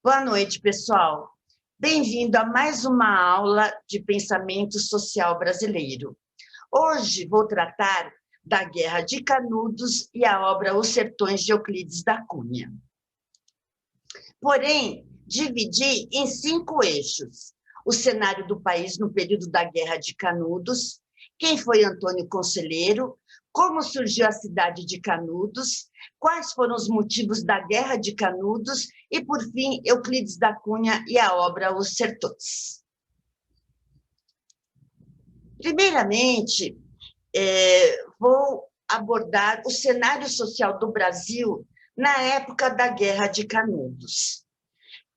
Boa noite, pessoal. Bem-vindo a mais uma aula de pensamento social brasileiro. Hoje vou tratar da Guerra de Canudos e a obra Os Sertões de Euclides da Cunha. Porém, dividi em 5 eixos: o cenário do país no período da Guerra de Canudos, quem foi Antônio Conselheiro, como surgiu a cidade de Canudos, quais foram os motivos da Guerra de Canudos e, por fim, Euclides da Cunha e a obra Os Sertões. Primeiramente, vou abordar o cenário social do Brasil na época da Guerra de Canudos.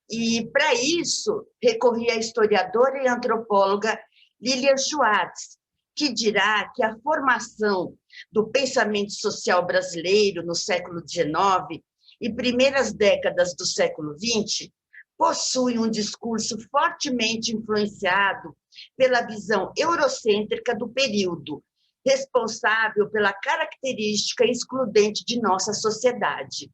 E, para isso, recorri à historiadora e antropóloga Lilian Schwartz, que dirá que a formação do pensamento social brasileiro no século XIX e primeiras décadas do século XX possui um discurso fortemente influenciado pela visão eurocêntrica do período, responsável pela característica excludente de nossa sociedade.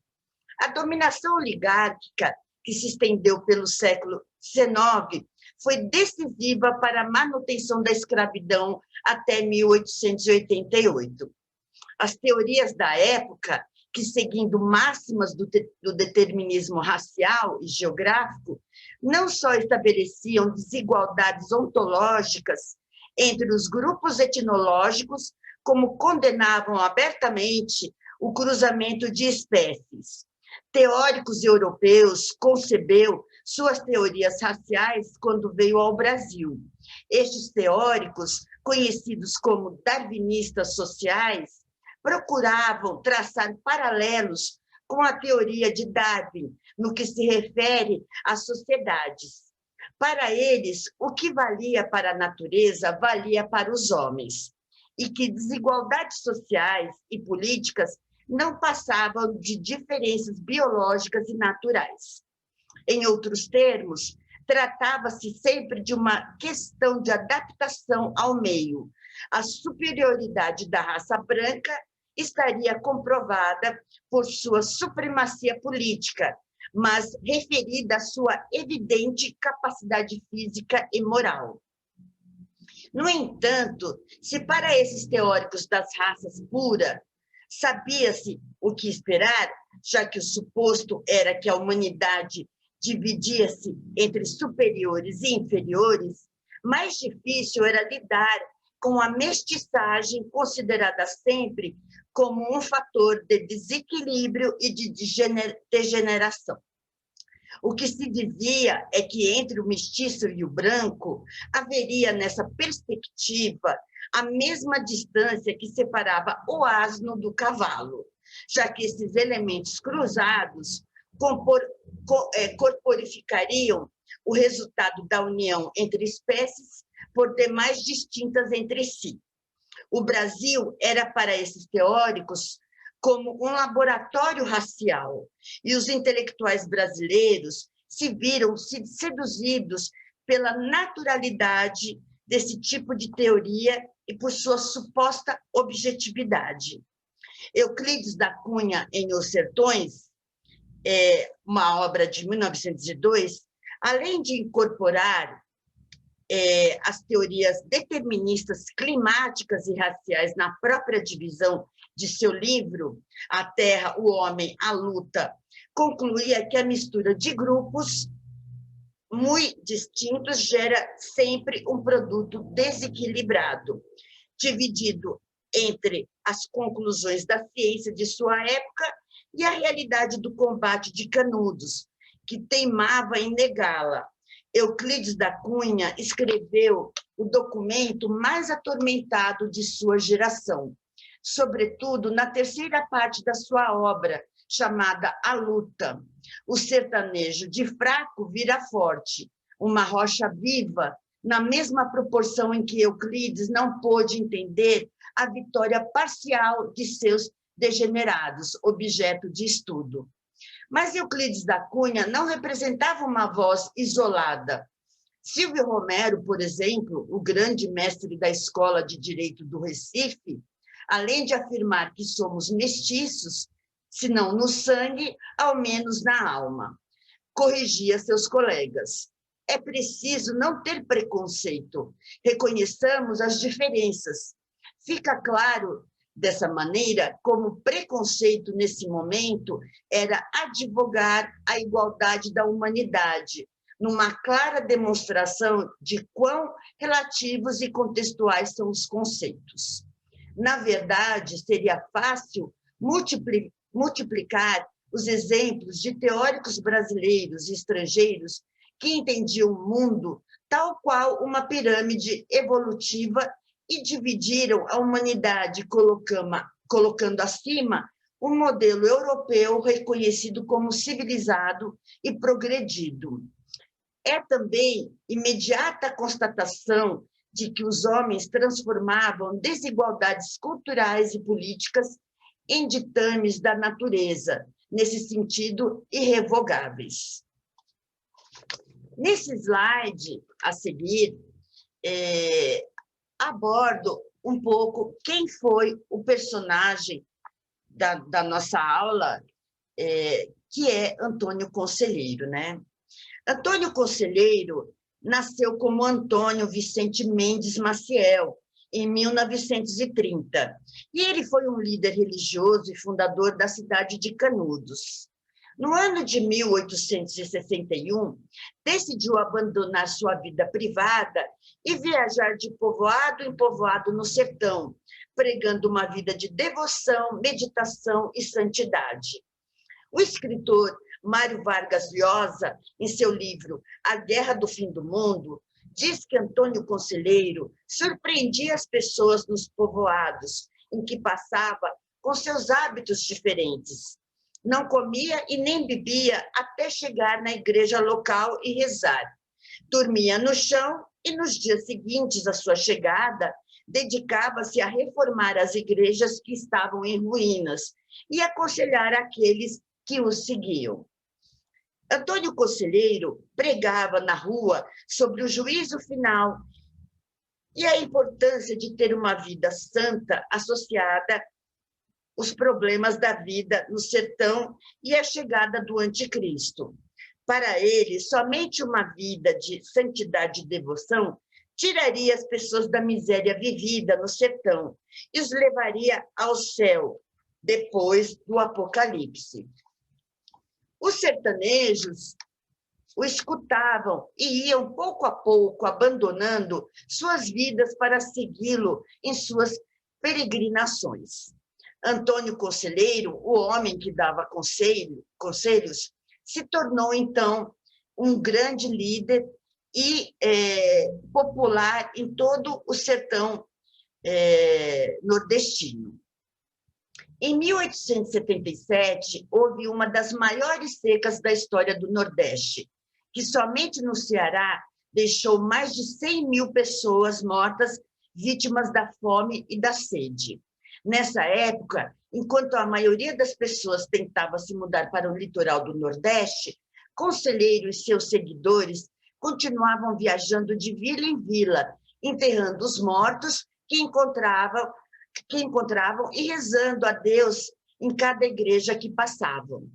A dominação oligárquica, que se estendeu pelo século XIX, foi decisiva para a manutenção da escravidão até 1888. As teorias da época, que seguindo máximas do determinismo racial e geográfico, não só estabeleciam desigualdades ontológicas entre os grupos etnológicos, como condenavam abertamente o cruzamento de espécies. Teóricos europeus concebeu suas teorias raciais quando veio ao Brasil. Estes teóricos, conhecidos como darwinistas sociais, procuravam traçar paralelos com a teoria de Darwin no que se refere às sociedades. Para eles, o que valia para a natureza valia para os homens, e que desigualdades sociais e políticas não passavam de diferenças biológicas e naturais. Em outros termos, tratava-se sempre de uma questão de adaptação ao meio. A superioridade da raça branca estaria comprovada por sua supremacia política, mas referida à sua evidente capacidade física e moral. No entanto, se para esses teóricos das raças puras sabia-se o que esperar, já que o suposto era que a humanidade dividia-se entre superiores e inferiores, mais difícil era lidar com a mestiçagem, considerada sempre como um fator de desequilíbrio e de degeneração. O que se dizia é que entre o mestiço e o branco haveria nessa perspectiva a mesma distância que separava o asno do cavalo, já que esses elementos cruzados corporificariam o resultado da união entre espécies por demais distintas entre si. O Brasil era para esses teóricos como um laboratório racial, e os intelectuais brasileiros se viram seduzidos pela naturalidade desse tipo de teoria e por sua suposta objetividade. Euclides da Cunha, em Os Sertões, uma obra de 1902, além de incorporar as teorias deterministas climáticas e raciais na própria divisão de seu livro, A Terra, o Homem, a Luta, concluía que a mistura de grupos muito distintos gera sempre um produto desequilibrado, dividido entre as conclusões da ciência de sua época e a realidade do combate de Canudos, que teimava em negá-la. Euclides da Cunha escreveu o documento mais atormentado de sua geração, sobretudo na terceira parte da sua obra, chamada A Luta. O sertanejo de fraco vira forte, uma rocha viva, na mesma proporção em que Euclides não pôde entender a vitória parcial de seus degenerados, objeto de estudo. Mas Euclides da Cunha não representava uma voz isolada. Silvio Romero, por exemplo, o grande mestre da Escola de Direito do Recife, além de afirmar que somos mestiços, se não no sangue, ao menos na alma. corrigia seus colegas. É preciso não ter preconceito, reconheçamos as diferenças. Fica claro, dessa maneira, como preconceito nesse momento era advogar a igualdade da humanidade, numa clara demonstração de quão relativos e contextuais são os conceitos. Na verdade, seria fácil multiplicar os exemplos de teóricos brasileiros e estrangeiros que entendiam o mundo tal qual uma pirâmide evolutiva e dividiram a humanidade colocando acima um modelo europeu reconhecido como civilizado e progredido. É também imediata a constatação de que os homens transformavam desigualdades culturais e políticas em ditames da natureza, nesse sentido, irrevogáveis. Nesse slide a seguir, abordo um pouco quem foi o personagem da nossa aula, que é Antônio Conselheiro, né? Antônio Conselheiro nasceu como Antônio Vicente Mendes Maciel, em 1930, e ele foi um líder religioso e fundador da cidade de Canudos. No ano de 1861, decidiu abandonar sua vida privada e viajar de povoado em povoado no sertão, pregando uma vida de devoção, meditação e santidade. O escritor Mário Vargas Llosa, em seu livro A Guerra do Fim do Mundo, diz que Antônio Conselheiro surpreendia as pessoas nos povoados em que passava com seus hábitos diferentes. Não comia e nem bebia até chegar na igreja local e rezar. Dormia no chão e, nos dias seguintes à sua chegada, dedicava-se a reformar as igrejas que estavam em ruínas e aconselhar aqueles que o seguiam. Antônio Conselheiro pregava na rua sobre o juízo final e a importância de ter uma vida santa associada aos problemas da vida no sertão e a chegada do anticristo. Para ele, somente uma vida de santidade e devoção tiraria as pessoas da miséria vivida no sertão e os levaria ao céu depois do Apocalipse. Os sertanejos o escutavam e iam pouco a pouco abandonando suas vidas para segui-lo em suas peregrinações. Antônio Conselheiro, o homem que dava conselhos, se tornou, então, um grande líder e popular em todo o sertão nordestino. Em 1877, houve uma das maiores secas da história do Nordeste, que somente no Ceará deixou mais de 100 mil pessoas mortas, vítimas da fome e da sede. Nessa época, enquanto a maioria das pessoas tentava se mudar para o litoral do Nordeste, Conselheiro e seus seguidores continuavam viajando de vila em vila, enterrando os mortos que encontravam e rezando a Deus em cada igreja que passavam.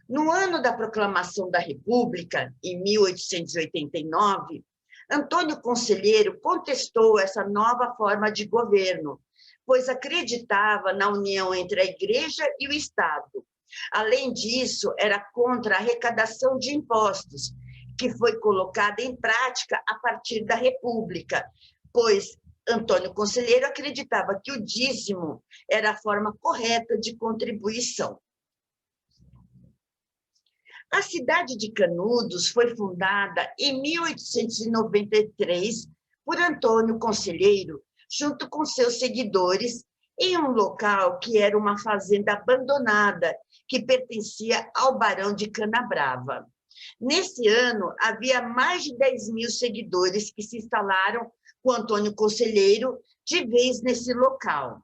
No ano da proclamação da República, em 1889, Antônio Conselheiro contestou essa nova forma de governo, pois acreditava na união entre a Igreja e o Estado. Além disso, era contra a arrecadação de impostos, que foi colocada em prática a partir da República, pois Antônio Conselheiro acreditava que o dízimo era a forma correta de contribuição. A cidade de Canudos foi fundada em 1893 por Antônio Conselheiro, junto com seus seguidores, em um local que era uma fazenda abandonada, que pertencia ao Barão de Canabrava. Nesse ano, havia mais de 10 mil seguidores que se instalaram com Antônio Conselheiro de vez nesse local.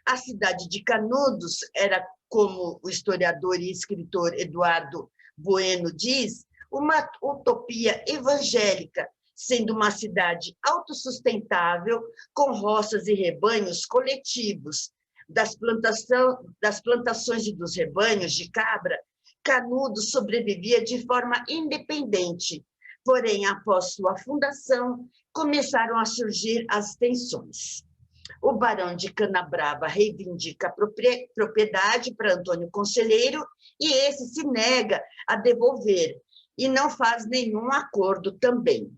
A cidade de Canudos era, como o historiador e escritor Eduardo Bueno diz, uma utopia evangélica, sendo uma cidade autossustentável, com roças e rebanhos coletivos, das plantações e dos rebanhos de cabra, Canudos sobrevivia de forma independente, porém, após sua fundação, começaram a surgir as tensões. O barão de Canabrava reivindica a propriedade para Antônio Conselheiro e esse se nega a devolver e não faz nenhum acordo também.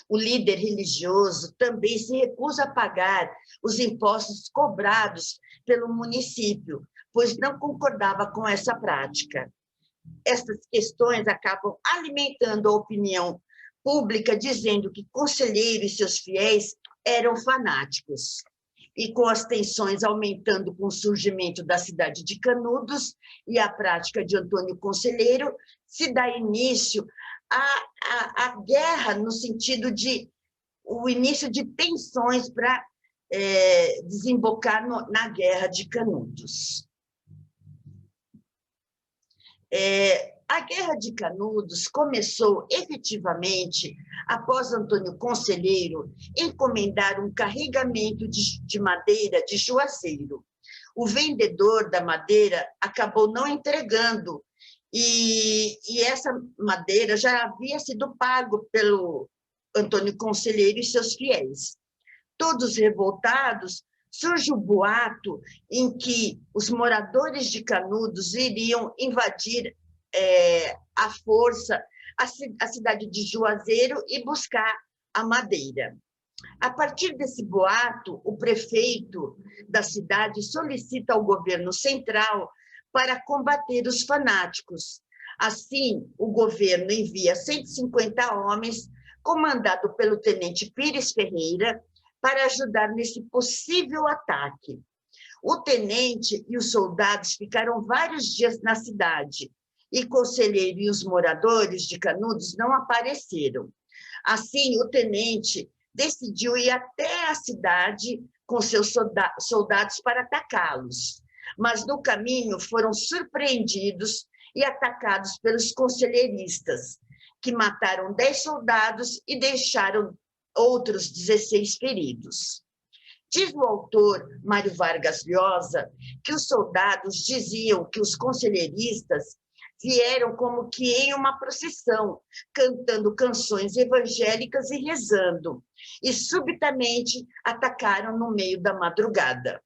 O líder religioso também se recusa a pagar os impostos cobrados pelo município, pois não concordava com essa prática. Essas questões acabam alimentando a opinião pública, dizendo que Conselheiro e seus fiéis eram fanáticos. E com as tensões aumentando com o surgimento da cidade de Canudos e a prática de Antônio Conselheiro, se dá início à guerra, no sentido de o início de tensões para desembocar na Guerra de Canudos. A Guerra de Canudos começou efetivamente após Antônio Conselheiro encomendar um carregamento de madeira de Juazeiro. O vendedor da madeira acabou não entregando e essa madeira já havia sido pago pelo Antônio Conselheiro e seus fiéis. Todos revoltados, surge o boato em que os moradores de Canudos iriam invadir à força a cidade de Juazeiro e buscar a madeira. A partir desse boato, o prefeito da cidade solicita ao governo central para combater os fanáticos. Assim, o governo envia 150 homens, comandado pelo tenente Pires Ferreira, para ajudar nesse possível ataque. O tenente e os soldados ficaram vários dias na cidade, e Conselheiro e os moradores de Canudos não apareceram. Assim, o tenente decidiu ir até a cidade com seus soldados para atacá-los, mas no caminho foram surpreendidos e atacados pelos conselheiristas, que mataram 10 soldados e deixaram outros 16 feridos. Diz o autor Mário Vargas Llosa que os soldados diziam que os conselheiristas vieram como que em uma procissão, cantando canções evangélicas e rezando, e subitamente atacaram no meio da madrugada.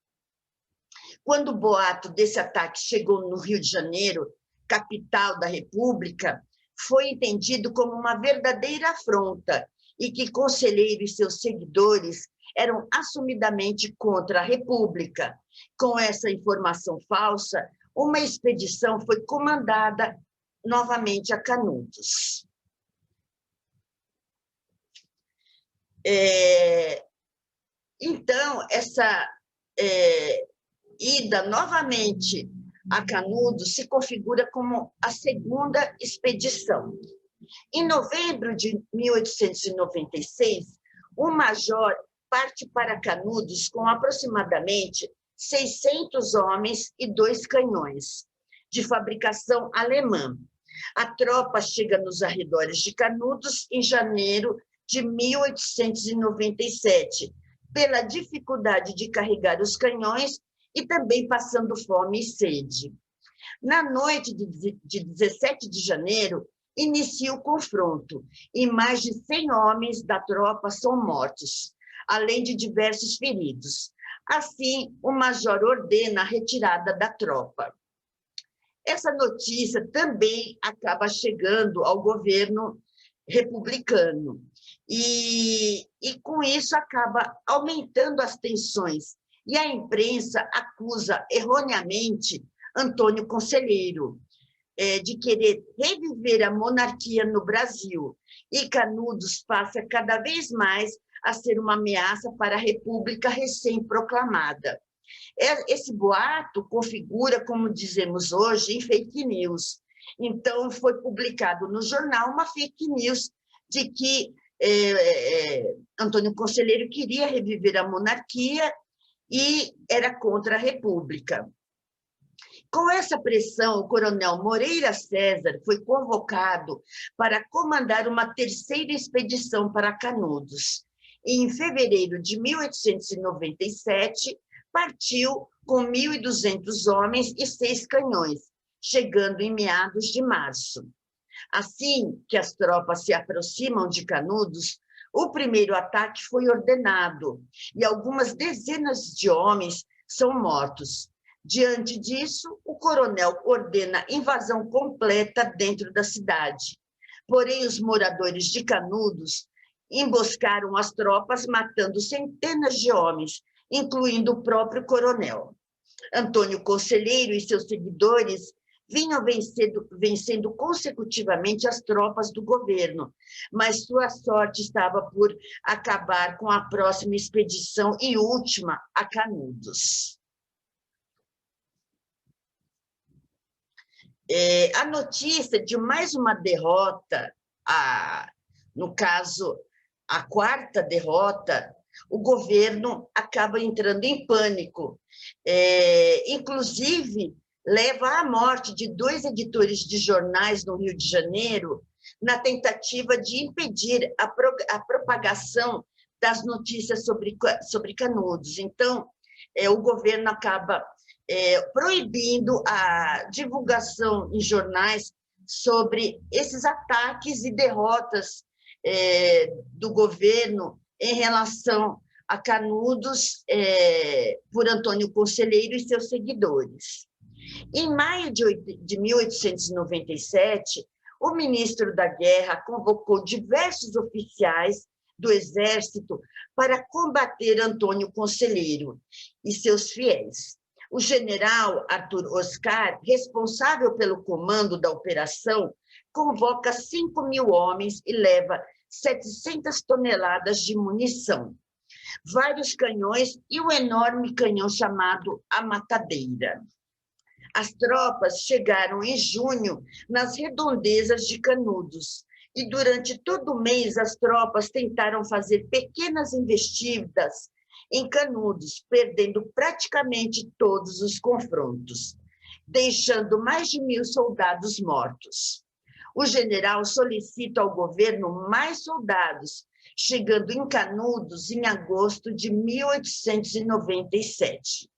Quando o boato desse ataque chegou no Rio de Janeiro, capital da República, foi entendido como uma verdadeira afronta e que Conselheiro e seus seguidores eram assumidamente contra a República. Com essa informação falsa, uma expedição foi comandada novamente a Canudos. Então, essa ida novamente a Canudos se configura como a segunda expedição. Em novembro de 1896, o major parte para Canudos com aproximadamente 600 homens e 2 canhões, de fabricação alemã. A tropa chega nos arredores de Canudos em janeiro de 1897, pela dificuldade de carregar os canhões e também passando fome e sede. Na noite de 17 de janeiro, inicia o confronto e mais de 100 homens da tropa são mortos, além de diversos feridos. Assim, o major ordena a retirada da tropa. Essa notícia também acaba chegando ao governo republicano e com isso acaba aumentando as tensões e a imprensa acusa erroneamente Antônio Conselheiro de querer reviver a monarquia no Brasil, e Canudos passa cada vez mais a ser uma ameaça para a República recém-proclamada. Esse boato configura, como dizemos hoje, em fake news. Então, foi publicado no jornal uma fake news de que Antônio Conselheiro queria reviver a monarquia e era contra a República. Com essa pressão, o coronel Moreira César foi convocado para comandar uma terceira expedição para Canudos. E, em fevereiro de 1897, partiu com 1.200 homens e 6 canhões, chegando em meados de março. Assim que as tropas se aproximam de Canudos, o primeiro ataque foi ordenado e algumas dezenas de homens são mortos. Diante disso, o coronel ordena invasão completa dentro da cidade. Porém, os moradores de Canudos emboscaram as tropas, matando centenas de homens, incluindo o próprio coronel. Antônio Conselheiro e seus seguidores vinham vencendo consecutivamente as tropas do governo, mas sua sorte estava por acabar com a próxima expedição e última a Canudos. A notícia de mais uma derrota, no caso, a quarta derrota, o governo acaba entrando em pânico. Inclusive, leva à morte de 2 editores de jornais no Rio de Janeiro, na tentativa de impedir a propagação das notícias sobre Canudos. Então, o governo acaba proibindo a divulgação em jornais sobre esses ataques e derrotas do governo em relação a Canudos por Antônio Conselheiro e seus seguidores. Em maio de 1897, o ministro da Guerra convocou diversos oficiais do Exército para combater Antônio Conselheiro e seus fiéis. O general Arthur Oscar, responsável pelo comando da operação, convoca 5.000 homens e leva 700 toneladas de munição, vários canhões e um enorme canhão chamado a Matadeira. As tropas chegaram em junho nas redondezas de Canudos e durante todo o mês as tropas tentaram fazer pequenas investidas em Canudos, perdendo praticamente todos os confrontos, deixando mais de 1.000 soldados mortos. O general solicita ao governo mais soldados, chegando em Canudos em agosto de 1897.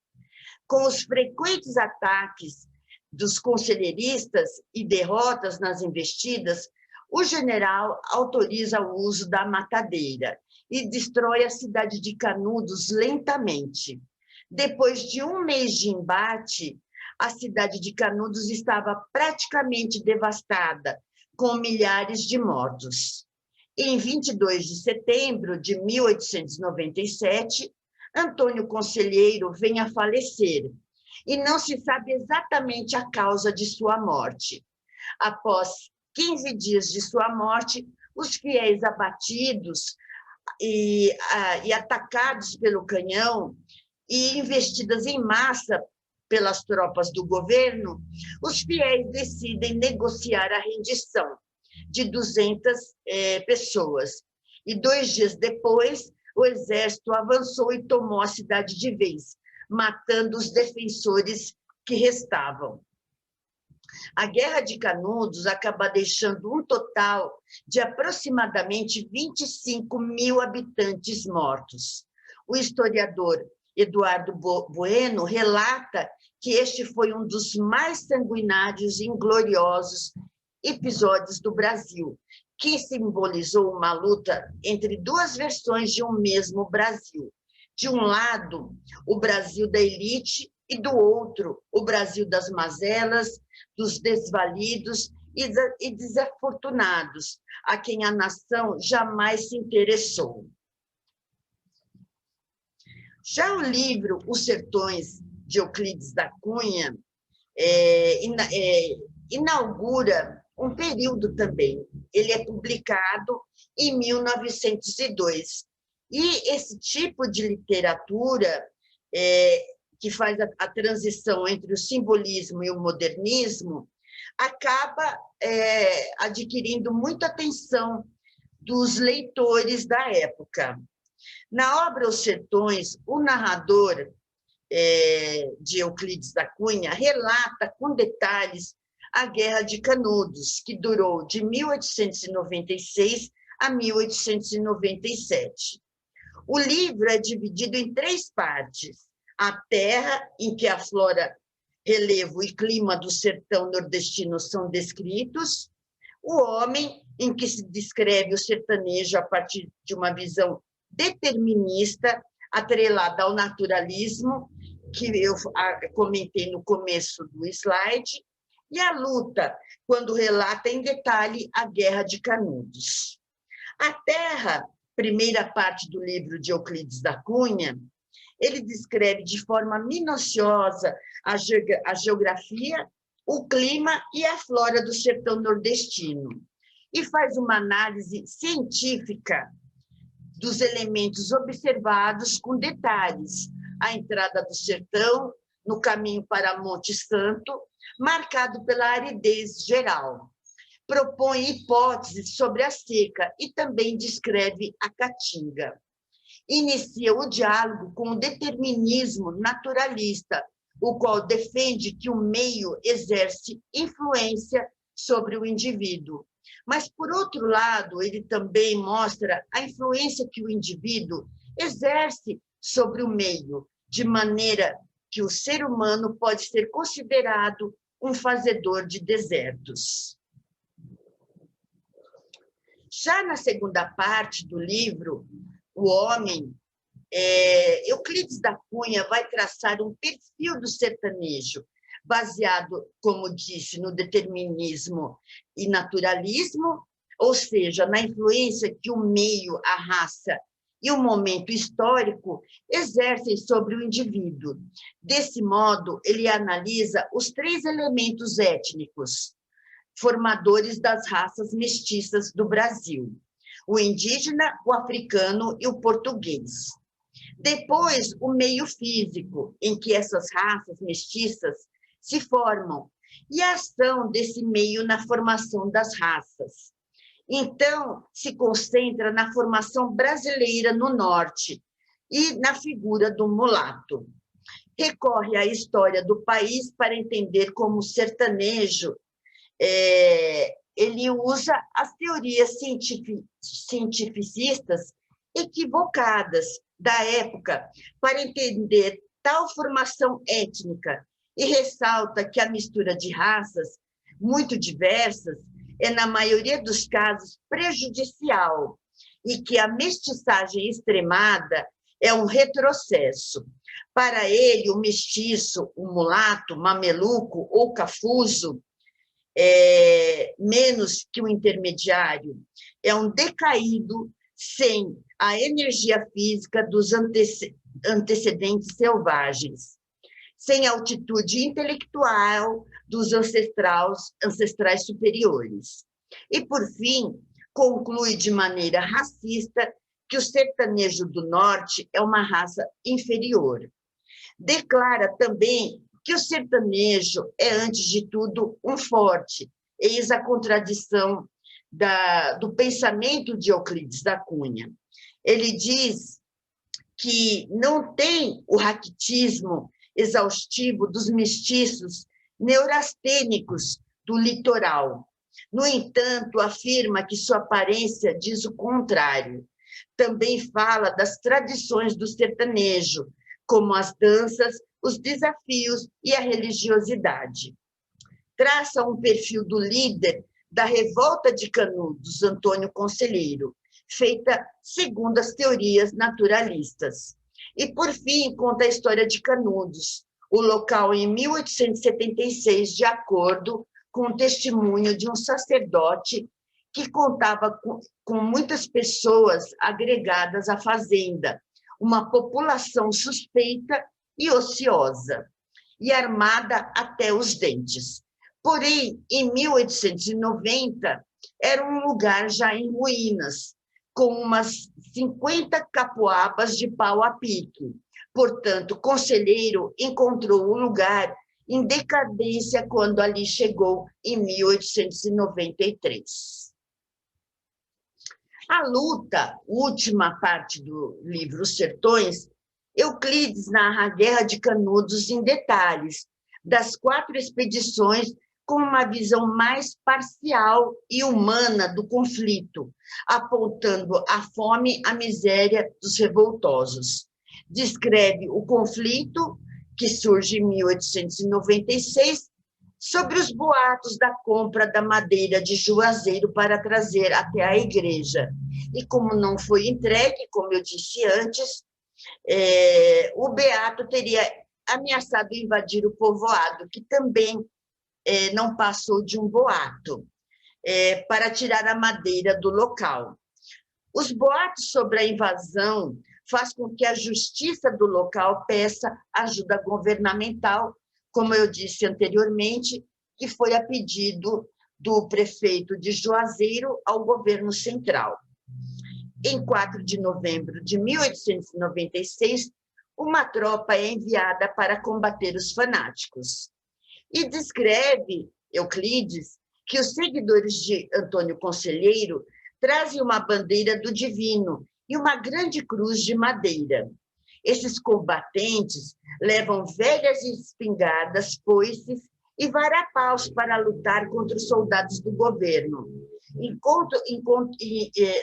Com os frequentes ataques dos conselheiristas e derrotas nas investidas, o general autoriza o uso da matadeira e destrói a cidade de Canudos lentamente. Depois de um mês de embate, a cidade de Canudos estava praticamente devastada, com milhares de mortos. Em 22 de setembro de 1897, Antônio Conselheiro vem a falecer, e não se sabe exatamente a causa de sua morte. Após 15 dias de sua morte, os fiéis abatidos e atacados pelo canhão e investidas em massa pelas tropas do governo, os fiéis decidem negociar a rendição de 200 pessoas. E 2 dias depois, o exército avançou e tomou a cidade de vez, matando os defensores que restavam. A Guerra de Canudos acaba deixando um total de aproximadamente 25.000 habitantes mortos. O historiador Eduardo Bueno relata que este foi um dos mais sanguinários e ingloriosos episódios do Brasil, que simbolizou uma luta entre 2 versões de um mesmo Brasil. De um lado, o Brasil da elite, e do outro, o Brasil das mazelas, dos desvalidos e desafortunados, a quem a nação jamais se interessou. Já o livro Os Sertões, de Euclides da Cunha, inaugura um período também. Ele é publicado em 1902. E esse tipo de literatura, que faz a transição entre o simbolismo e o modernismo, acaba adquirindo muita atenção dos leitores da época. Na obra Os Sertões, o narrador de Euclides da Cunha relata com detalhes a Guerra de Canudos, que durou de 1896 a 1897. O livro é dividido em 3 partes: a terra em que aflora relevo e clima do sertão nordestino são descritos. O homem, em que se descreve o sertanejo a partir de uma visão determinista, atrelada ao naturalismo, que eu comentei no começo do slide, e a luta, quando relata em detalhe a Guerra de Canudos. A Terra, primeira parte do livro de Euclides da Cunha, ele descreve de forma minuciosa a geografia, o clima e a flora do sertão nordestino, e faz uma análise científica dos elementos observados com detalhes. A entrada do sertão, no caminho para Monte Santo, marcado pela aridez geral. Propõe hipóteses sobre a seca e também descreve a caatinga. Inicia o diálogo com o determinismo naturalista, o qual defende que o meio exerce influência sobre o indivíduo. Mas, por outro lado, ele também mostra a influência que o indivíduo exerce sobre o meio, de maneira que o ser humano pode ser considerado um fazedor de desertos. Já na segunda parte do livro, O Homem, Euclides da Cunha vai traçar um perfil do sertanejo, baseado, como disse, no determinismo e naturalismo, ou seja, na influência que o meio, a raça e o momento histórico exercem sobre o indivíduo. Desse modo, ele analisa os 3 elementos étnicos, formadores das raças mestiças do Brasil: o indígena, o africano e o português. Depois, o meio físico, em que essas raças mestiças se formam, e a ação desse meio na formação das raças. Então, se concentra na formação brasileira no norte e na figura do mulato. Recorre à história do país para entender como o sertanejo ele usa as teorias cientificistas equivocadas da época para entender tal formação étnica e ressalta que a mistura de raças muito diversas é, na maioria dos casos, prejudicial e que a mestiçagem extremada é um retrocesso. Para ele, o mestiço, o mulato, mameluco ou cafuso, menos que o intermediário, é um decaído sem a energia física dos antecedentes selvagens, sem a altitude intelectual dos ancestrais superiores. E, por fim, conclui de maneira racista que o sertanejo do norte é uma raça inferior. Declara também que o sertanejo é, antes de tudo, um forte, eis a contradição do pensamento de Euclides da Cunha. Ele diz que não tem o raquitismo exaustivo dos mestiços neurastênicos do litoral. No entanto, afirma que sua aparência diz o contrário. Também fala das tradições do sertanejo, como as danças, os desafios e a religiosidade. Traça um perfil do líder da Revolta de Canudos, Antônio Conselheiro, feita segundo as teorias naturalistas. E, por fim, conta a história de Canudos, o local em 1876, de acordo com o testemunho de um sacerdote que contava com muitas pessoas agregadas à fazenda, uma população suspeita e ociosa, e armada até os dentes. Porém, em 1890, era um lugar já em ruínas, com umas 50 capoabas de pau a pique. Portanto, Conselheiro encontrou o lugar em decadência quando ali chegou em 1893. A luta, última parte do livro Os Sertões, Euclides narra a Guerra de Canudos em detalhes, das 4 expedições, com uma visão mais parcial e humana do conflito, apontando a fome, a miséria dos revoltosos. Descreve o conflito que surge em 1896, sobre os boatos da compra da madeira de Juazeiro para trazer até a igreja. E como não foi entregue, como eu disse antes, o beato teria ameaçado invadir o povoado, que também não passou de um boato, para tirar a madeira do local. Os boatos sobre a invasão faz com que a justiça do local peça ajuda governamental, como eu disse anteriormente, que foi a pedido do prefeito de Juazeiro ao governo central. Em 4 de novembro de 1896, uma tropa é enviada para combater os fanáticos. E descreve Euclides que os seguidores de Antônio Conselheiro trazem uma bandeira do divino e uma grande cruz de madeira. Esses combatentes levam velhas espingardas, foices e varapaus para lutar contra os soldados do governo.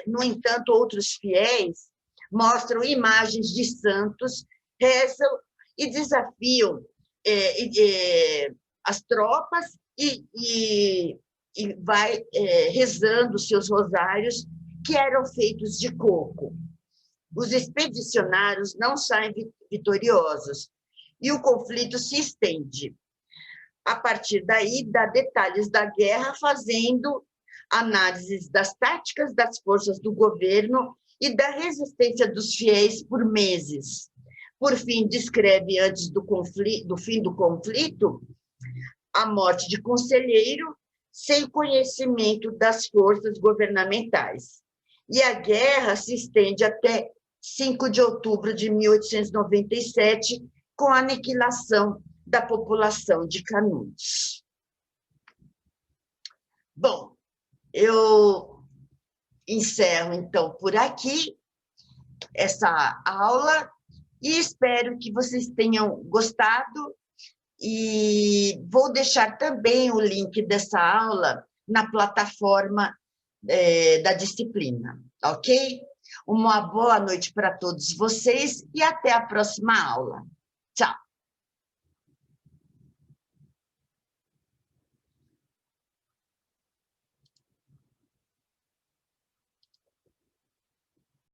No entanto, outros fiéis mostram imagens de santos, rezam e desafiam as tropas e vai rezando seus rosários, que eram feitos de coco. Os expedicionários não saem vitoriosos e o conflito se estende. A partir daí, dá detalhes da guerra, fazendo análises das táticas das forças do governo e da resistência dos fiéis por meses. Por fim, descreve, antes do fim do conflito, a morte de Conselheiro, sem conhecimento das forças governamentais. E a guerra se estende até 5 de outubro de 1897, com a aniquilação da população de Canudos. Bom, eu encerro, então, por aqui essa aula e espero que vocês tenham gostado. E vou deixar também o link dessa aula na plataforma da disciplina, ok? Uma boa noite para todos vocês e até a próxima aula. Tchau!